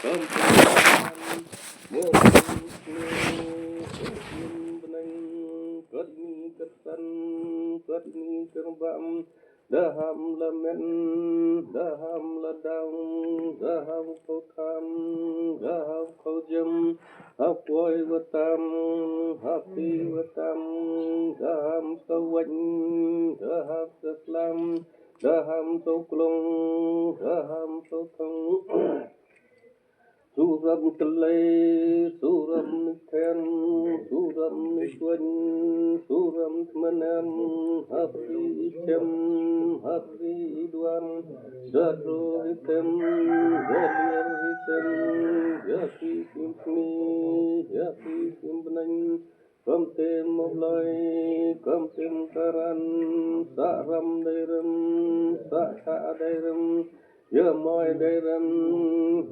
cơm cơm mua cất sân cất cơm vạm đa ham là men đa ham là đau đa ham khâu tham đa ham khâu dâm hấp quay vật tam hấp đi vật tam đa ham sâu quanh đa ham sật lam đa ham sâu klong đa ham sâu thông Suram Kalay, Suram Nikhen, Suram Nikwan, Suram Tmanam, Happy Chem, Happy Idwan, Dadro Hitem, Dalian Hitem, Yapi Simpni, Yapi Simbanan, Kamtem Moblai, Kamtem Karan, Saram Dairam, Saka Dairam, Ya moi dairam,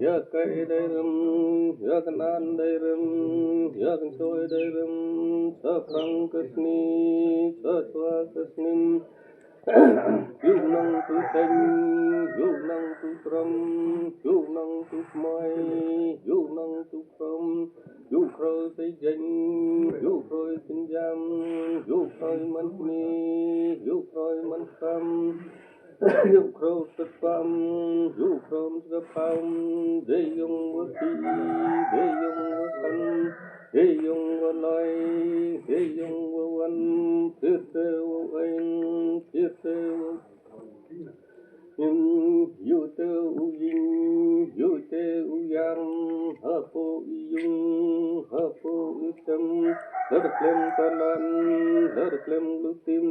ya kai dairam, ya kanan dairam, ya kansoi dairam, sa prang kasni, sa swa kasnim, yu nang tu sen, yu nang tu tram, yu nang tu mai, yu nang tu krom, yu kroi say janh, yu kroi sin jam, yu kroi man ni, yu kroi man sam. Yêu khâu tất phạm, yêu khâu tất phạm, để dùng vô thị, để dùng vô thân, để dùng vô lời, để dùng vô văn, thiết tế vô anh, thiết tế vô yêu tế vô dinh, yêu tế vô giang, hợp vô y dung, hợp vô y tâm, lỡ được lên ta lan, lỡ được lên lưu tim,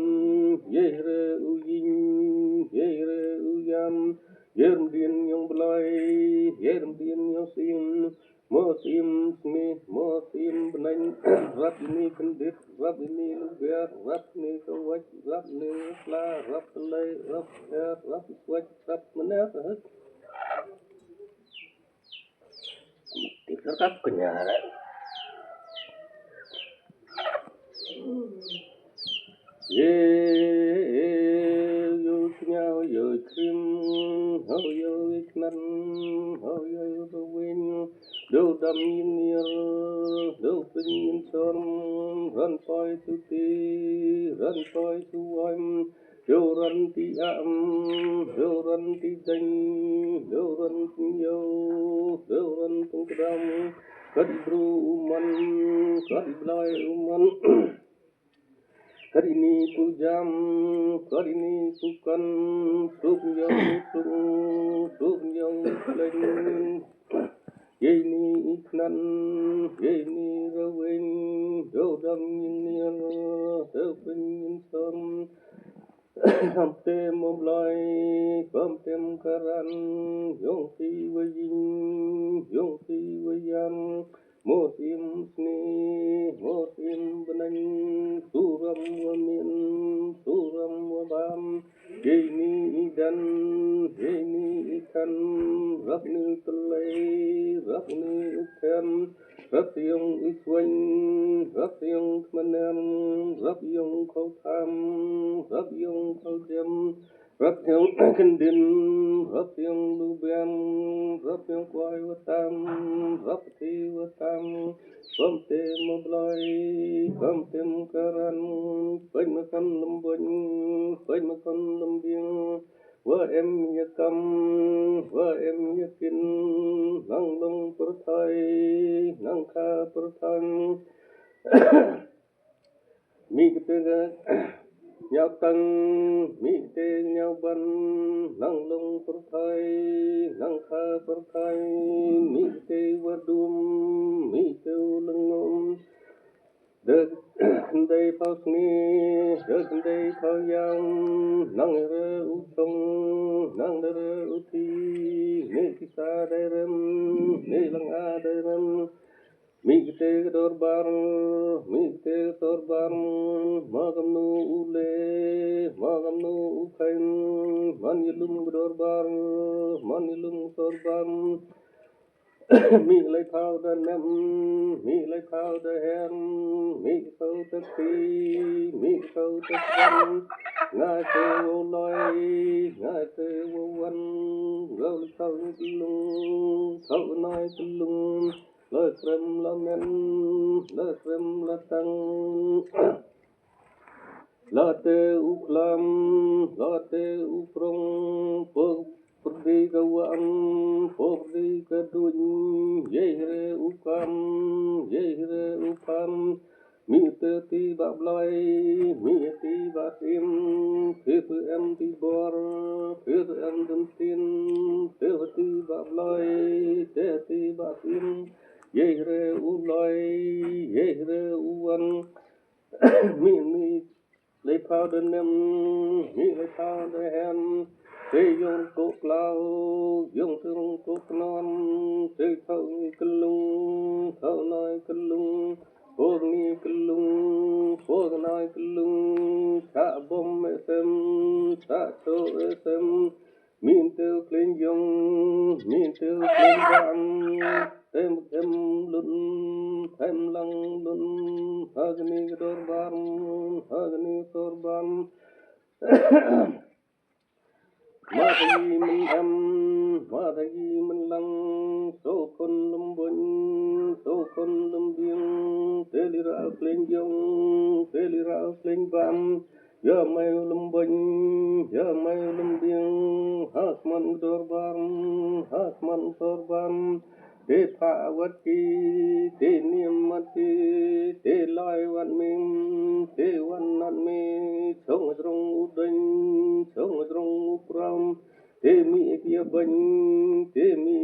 dễ rê vô dinh, dễ rê vô giam, dễ râm điên nhông blai, dễ râm điên nhông sim, mơ sim smi, mơ sim benanh, rap ini kendit, rap ini lubiar, rap ini kawaj, rap ini la, rap telai, rap er, rap iswaj, rap meneh, tiga rap kenyara. Yo nhau yo kim ho yo iknan ho yo the win do dam in near do pin in storm run boy to one do run ti do run ti ding do run ti yo do run tung dam kadi bru man kadi blai man Kali ni ku jam, kali ni ku kan, suk yang leng, ye ni iknan, ye ni rawing, do dam yin niar, do pin yin som, kamtem moblai, kamtem karan, yong si wayin, yong si wayam. Mosim sni, mosim benang, suram wamin, suram wabam, geni idan, geni ikan, rapni telai, rapni ikan, rapiong iswan, rapiong kmanam, rapiong kautam, rapiong kaljam, rapiong kendin, rapiong lubiam, rapiong kuai watam, rapti watam, kamte moblai, kamte karan, pain makan lembon, pain makan lembing, wa em yakam, wa em yakin, nang long perthai, nang kha perthang, mi ketega. Nhau tăng mỹ tê nhau ban năng long perthai năng kha perthai mỹ tê wadum mỹ tê lengom được đây phao sni được đây phao yang năng rơ u sông năng rơ u thi nê kisa đây rem nê lang a đây rem Migte torbar, magam no ule, magam no ukain, manilum torbar, mi lay powder nem, mi lay powder hem, mi so the tea, mi so the sun, ngai te wo loi, ngai te wo wan, roll so lung, so noi cân lung lơ trầm lơ men lơ trầm lơ tăng lơ tê u lam lơ tê u prong po perdi kawan perdi kedun yehre ukam yehre ukam mi tê ti bab lai mi ti bát im phê phê em ti bor phê phê em đơn tin phê phê ti bab lai tê ti bát im yehre u lai yehre u an mi lấy phao đơn em mi lấy phao đơn em thế dùng cốt lao dùng thương cốt non thế thâu cân lung thâu nói cân lung phố ni cân lung phố nói cân lung thả bom xem thả tô xem min tiêu lên dùng min tiêu lên vang thêm thêm lun thêm lăng lun hagni sorban ma thagi mình em ma thagi mình lăng số con lâm bun số con lâm biếng tê li ra lên dùng tê li ra lên vang giờ mai lâm bun giờ mai lâm biếng hasman sorban tê pha vật ki tê niệm mati tê lai văn minh tê văn nan mi sống trong u đinh sống trong u pram tê mi kia bánh tê mi